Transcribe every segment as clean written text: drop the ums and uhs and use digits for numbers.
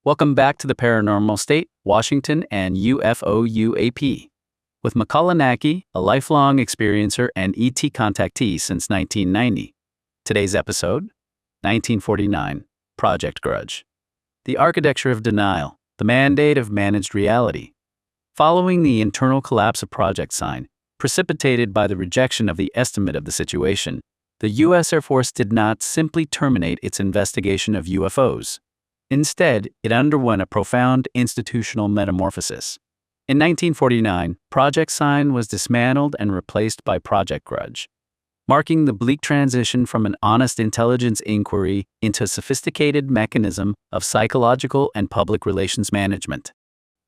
Welcome back to the Paranormal State, Washington, and UFO UAP. With Makāula Nakae, a lifelong experiencer and ET contactee since 1990. Today's episode, 1949, Project Grudge. The architecture of denial, the mandate of managed reality. Following the internal collapse of Project Sign, precipitated by the rejection of the estimate of the situation, the U.S. Air Force did not simply terminate its investigation of UFOs. Instead, it underwent a profound institutional metamorphosis. In 1949, Project Sign was dismantled and replaced by Project Grudge, marking the bleak transition from an honest intelligence inquiry into a sophisticated mechanism of psychological and public relations management.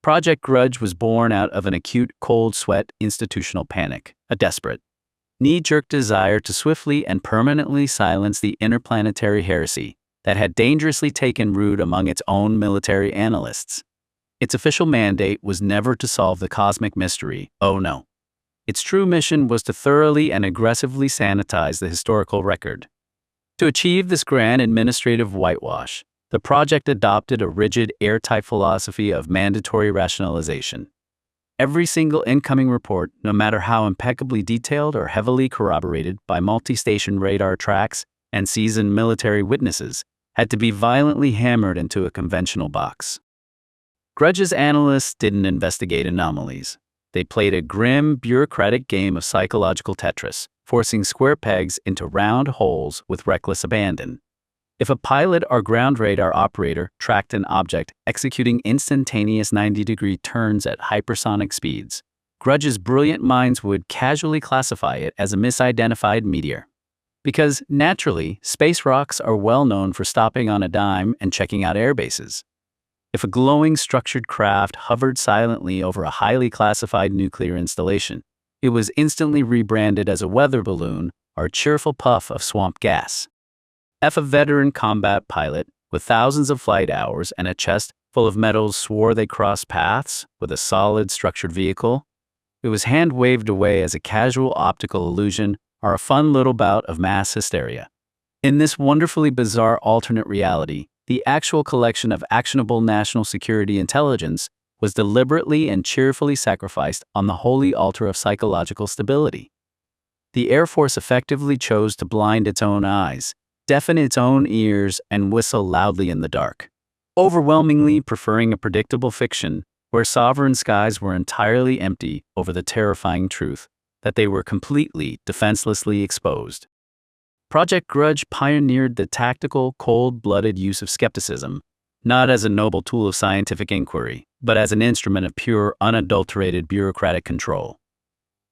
Project Grudge was born out of an acute cold sweat institutional panic, a desperate, knee-jerk desire to swiftly and permanently silence the interplanetary heresy that had dangerously taken root among its own military analysts. Its official mandate was never to solve the cosmic mystery, oh no. Its true mission was to thoroughly and aggressively sanitize the historical record. To achieve this grand administrative whitewash, the project adopted a rigid, airtight philosophy of mandatory rationalization. Every single incoming report, no matter how impeccably detailed or heavily corroborated by multi-station radar tracks and seasoned military witnesses, had to be violently hammered into a conventional box. Grudge's analysts didn't investigate anomalies. They played a grim, bureaucratic game of psychological Tetris, forcing square pegs into round holes with reckless abandon. If a pilot or ground radar operator tracked an object executing instantaneous 90-degree turns at hypersonic speeds, Grudge's brilliant minds would casually classify it as a misidentified meteor. Because, naturally, space rocks are well known for stopping on a dime and checking out air bases. If a glowing structured craft hovered silently over a highly classified nuclear installation, it was instantly rebranded as a weather balloon or a cheerful puff of swamp gas. If a veteran combat pilot with thousands of flight hours and a chest full of medals swore they crossed paths with a solid structured vehicle, it was hand-waved away as a casual optical illusion or a fun little bout of mass hysteria. In this wonderfully bizarre alternate reality, the actual collection of actionable national security intelligence was deliberately and cheerfully sacrificed on the holy altar of psychological stability. The Air Force effectively chose to blind its own eyes, deafen its own ears, and whistle loudly in the dark, overwhelmingly preferring a predictable fiction where sovereign skies were entirely empty over the terrifying truth that they were completely, defenselessly exposed. Project Grudge pioneered the tactical, cold-blooded use of skepticism, not as a noble tool of scientific inquiry, but as an instrument of pure, unadulterated bureaucratic control.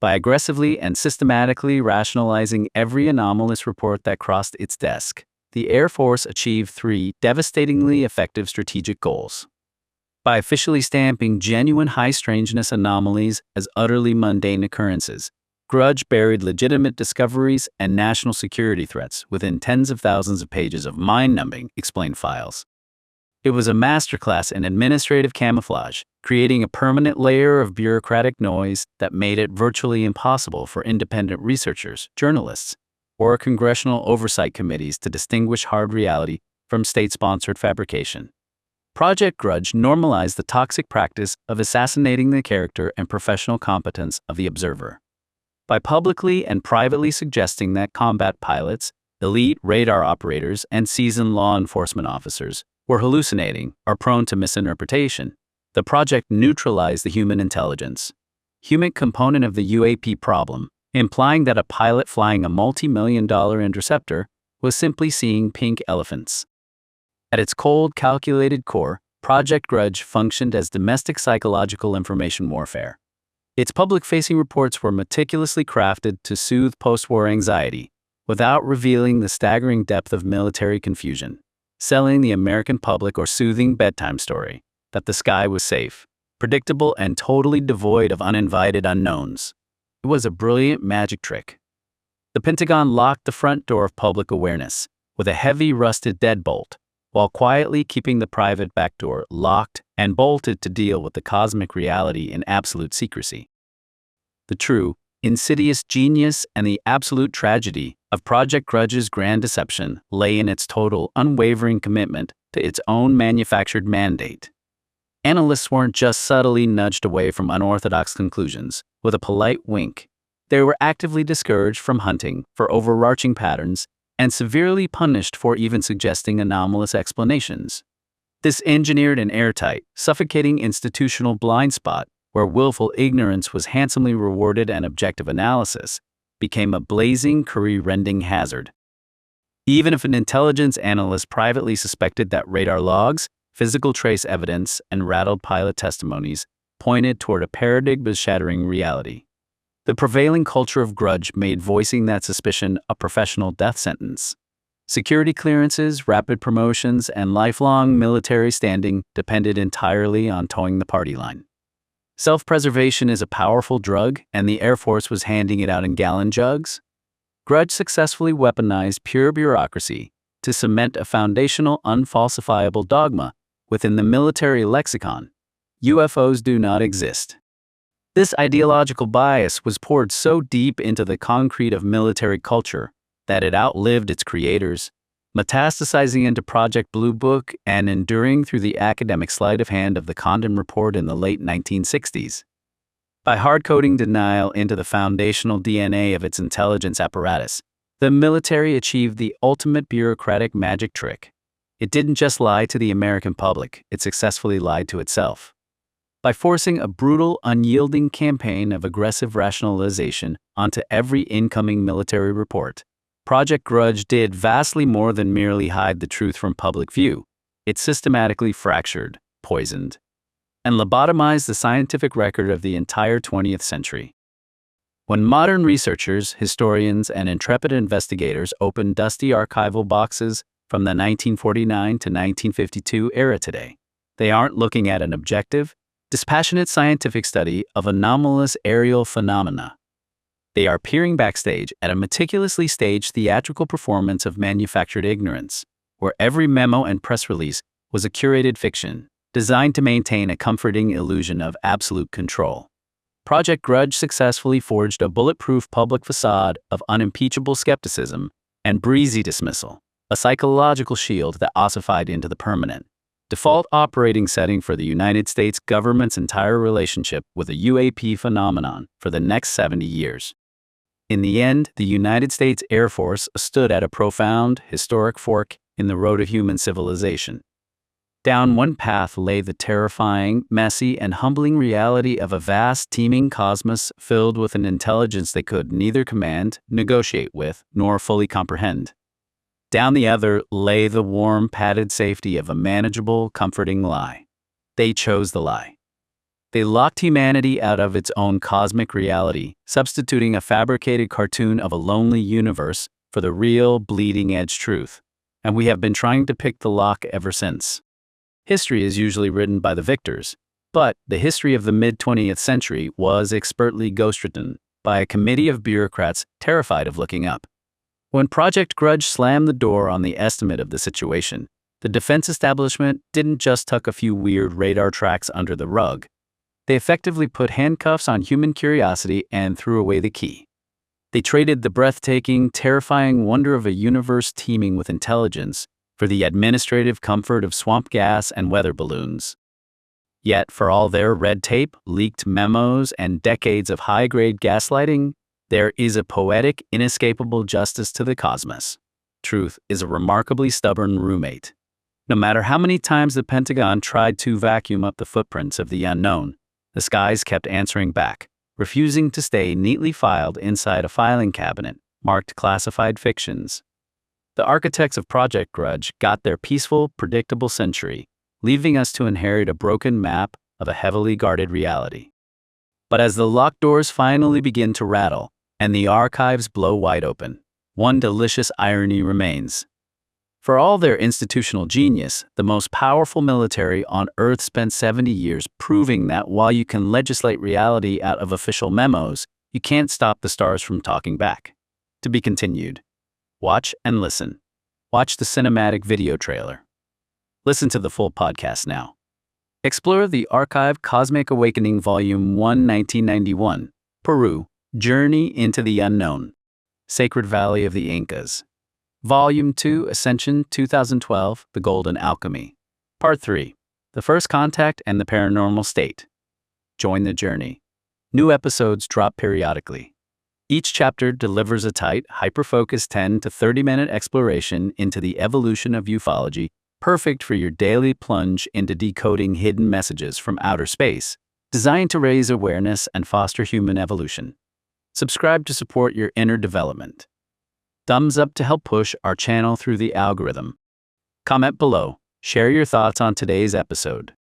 By aggressively and systematically rationalizing every anomalous report that crossed its desk, the Air Force achieved three devastatingly effective strategic goals. By officially stamping genuine high-strangeness anomalies as utterly mundane occurrences, Grudge buried legitimate discoveries and national security threats within tens of thousands of pages of mind-numbing explained files. It was a masterclass in administrative camouflage, creating a permanent layer of bureaucratic noise that made it virtually impossible for independent researchers, journalists, or congressional oversight committees to distinguish hard reality from state-sponsored fabrication. Project Grudge normalized the toxic practice of assassinating the character and professional competence of the observer. By publicly and privately suggesting that combat pilots, elite radar operators, and seasoned law enforcement officers were hallucinating or prone to misinterpretation, the project neutralized the human intelligence, human component of the UAP problem, implying that a pilot flying a multi-million-dollar interceptor was simply seeing pink elephants. At its cold, calculated core, Project Grudge functioned as domestic psychological information warfare. Its public-facing reports were meticulously crafted to soothe post-war anxiety, without revealing the staggering depth of military confusion, selling the American public or soothing bedtime story that the sky was safe, predictable, and totally devoid of uninvited unknowns. It was a brilliant magic trick. The Pentagon locked the front door of public awareness with a heavy rusted deadbolt, while quietly keeping the private back door locked and bolted to deal with the cosmic reality in absolute secrecy. The true, insidious genius and the absolute tragedy of Project Grudge's grand deception lay in its total, unwavering commitment to its own manufactured mandate. Analysts weren't just subtly nudged away from unorthodox conclusions with a polite wink. They were actively discouraged from hunting for overarching patterns and severely punished for even suggesting anomalous explanations. This engineered an airtight, suffocating institutional blind spot where willful ignorance was handsomely rewarded and objective analysis became a blazing, career-ending hazard. Even if an intelligence analyst privately suspected that radar logs, physical trace evidence, and rattled pilot testimonies pointed toward a paradigm-shattering reality, the prevailing culture of grudge made voicing that suspicion a professional death sentence. Security clearances, rapid promotions, and lifelong military standing depended entirely on towing the party line. Self-preservation is a powerful drug, and the Air Force was handing it out in gallon jugs. Grudge successfully weaponized pure bureaucracy to cement a foundational, unfalsifiable dogma within the military lexicon: UFOs do not exist. This ideological bias was poured so deep into the concrete of military culture that it outlived its creators, metastasizing into Project Blue Book and enduring through the academic sleight of hand of the Condon Report in the late 1960s. By hard-coding denial into the foundational DNA of its intelligence apparatus, the military achieved the ultimate bureaucratic magic trick. It didn't just lie to the American public, it successfully lied to itself. By forcing a brutal, unyielding campaign of aggressive rationalization onto every incoming military report, Project Grudge did vastly more than merely hide the truth from public view. It systematically fractured, poisoned, and lobotomized the scientific record of the entire 20th century. When modern researchers, historians, and intrepid investigators open dusty archival boxes from the 1949 to 1952 era today, they aren't looking at an objective, dispassionate scientific study of anomalous aerial phenomena. They are peering backstage at a meticulously staged theatrical performance of manufactured ignorance, where every memo and press release was a curated fiction, designed to maintain a comforting illusion of absolute control. Project Grudge successfully forged a bulletproof public facade of unimpeachable skepticism and breezy dismissal, a psychological shield that ossified into the permanent default operating setting for the United States government's entire relationship with the UAP phenomenon for the next 70 years. In the end, the United States Air Force stood at a profound, historic fork in the road of human civilization. Down one path lay the terrifying, messy, and humbling reality of a vast, teeming cosmos filled with an intelligence they could neither command, negotiate with, nor fully comprehend. Down the other lay the warm, padded safety of a manageable, comforting lie. They chose the lie. They locked humanity out of its own cosmic reality, substituting a fabricated cartoon of a lonely universe for the real, bleeding-edge truth. And we have been trying to pick the lock ever since. History is usually written by the victors, but the history of the mid-20th century was expertly ghostwritten by a committee of bureaucrats terrified of looking up. When Project Grudge slammed the door on the estimate of the situation, the defense establishment didn't just tuck a few weird radar tracks under the rug. They effectively put handcuffs on human curiosity and threw away the key. They traded the breathtaking, terrifying wonder of a universe teeming with intelligence for the administrative comfort of swamp gas and weather balloons. Yet, for all their red tape, leaked memos, and decades of high-grade gaslighting, there is a poetic, inescapable justice to the cosmos. Truth is a remarkably stubborn roommate. No matter how many times the Pentagon tried to vacuum up the footprints of the unknown, the skies kept answering back, refusing to stay neatly filed inside a filing cabinet marked classified fictions. The architects of Project Grudge got their peaceful, predictable century, leaving us to inherit a broken map of a heavily guarded reality. But as the locked doors finally begin to rattle, and the archives blow wide open, one delicious irony remains. For all their institutional genius, the most powerful military on Earth spent 70 years proving that while you can legislate reality out of official memos, you can't stop the stars from talking back. To be continued. Watch and listen. Watch the cinematic video trailer. Listen to the full podcast now. Explore the archive Cosmic Awakening Volume 1, 1991, Peru. Journey into the Unknown. Sacred Valley of the Incas. Volume 2, Ascension 2012, The Golden Alchemy. Part 3. The First Contact and the Paranormal State. Join the journey. New episodes drop periodically. Each chapter delivers a tight, hyper-focused 10 to 30-minute exploration into the evolution of ufology, perfect for your daily plunge into decoding hidden messages from outer space, designed to raise awareness and foster human evolution. Subscribe to support your inner development. Thumbs up to help push our channel through the algorithm. Comment below. Share your thoughts on today's episode.